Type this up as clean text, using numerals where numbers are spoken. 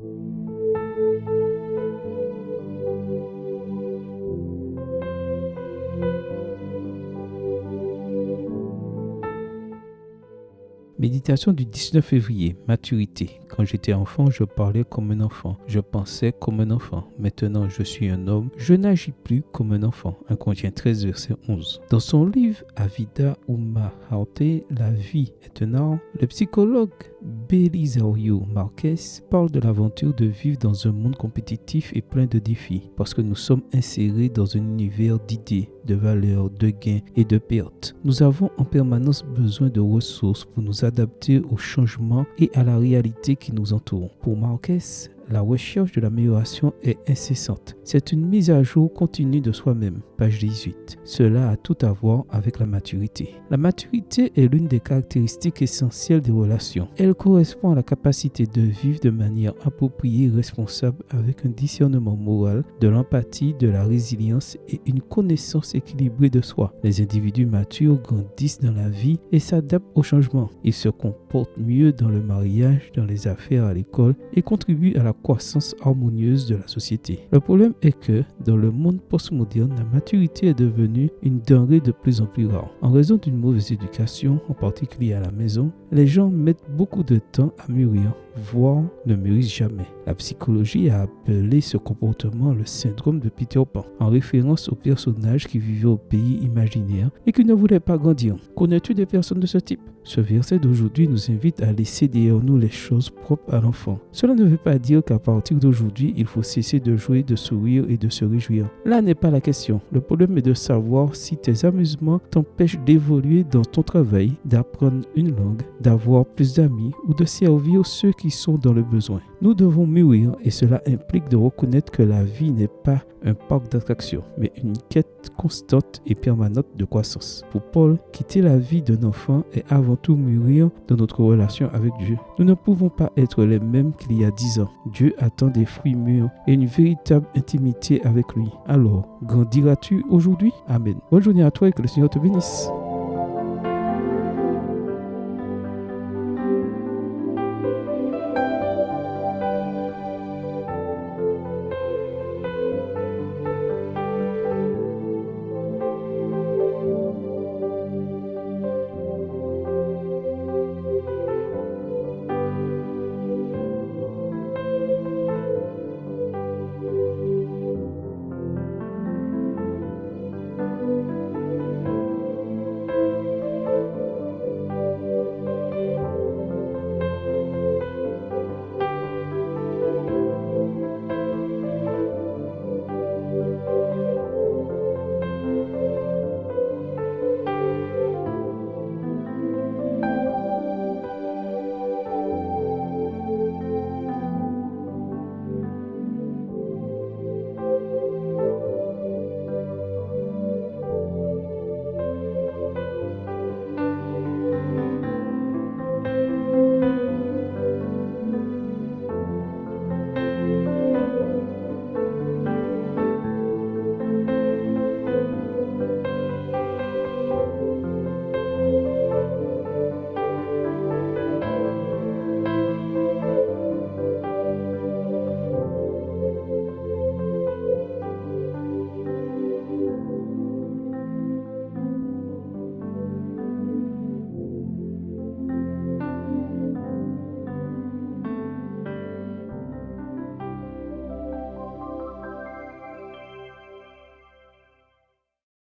Méditation du 19 février, maturité. Quand j'étais enfant, je parlais comme un enfant. Je pensais comme un enfant. Maintenant, je suis un homme. Je n'agis plus comme un enfant. 1 Corinthiens 13, verset 11. Dans son livre Avida Umaharte, La vie est un art, le psychologue Belisario Marquez parle de l'aventure de vivre dans un monde compétitif et plein de défis, parce que nous sommes insérés dans un univers d'idées, de valeurs, de gains et de pertes. Nous avons en permanence besoin de ressources pour nous adapter aux changements et à la réalité qui nous entoure. Pour Marquez, la recherche de l'amélioration est incessante. C'est une mise à jour continue de soi-même. Page 18. Cela a tout à voir avec la maturité. La maturité est l'une des caractéristiques essentielles des relations. Elle correspond à la capacité de vivre de manière appropriée et responsable avec un discernement moral, de l'empathie, de la résilience et une connaissance équilibrée de soi. Les individus matures grandissent dans la vie et s'adaptent au changement. Ils se comportent mieux dans le mariage, dans les affaires, à l'école et contribuent à la croissance harmonieuse de la société. Le problème est que, dans le monde postmoderne, la maturité est devenue une denrée de plus en plus rare. En raison d'une mauvaise éducation, en particulier à la maison, les gens mettent beaucoup de temps à mûrir, voire ne mûrissent jamais. La psychologie a appelé ce comportement le syndrome de Peter Pan, en référence au personnage qui vivait au pays imaginaire et qui ne voulait pas grandir. Connais-tu des personnes de ce type? Ce verset d'aujourd'hui nous invite à laisser derrière nous les choses propres à l'enfant. Cela ne veut pas dire qu'à partir d'aujourd'hui, il faut cesser de jouer, de sourire et de se réjouir. Là n'est pas la question. Le problème est de savoir si tes amusements t'empêchent d'évoluer dans ton travail, d'apprendre une langue, d'avoir plus d'amis ou de servir ceux qui sont dans le besoin. Nous devons mûrir et cela implique de reconnaître que la vie n'est pas un parc d'attractions, mais une quête constante et permanente de croissance. Pour Paul, quitter la vie d'un enfant est avant tout mûrir dans notre relation avec Dieu. Nous ne pouvons pas être les mêmes qu'il y a 10 ans. Dieu attend des fruits mûrs et une véritable intimité avec lui. Alors, grandiras-tu aujourd'hui? Amen. Bonne journée à toi et que le Seigneur te bénisse.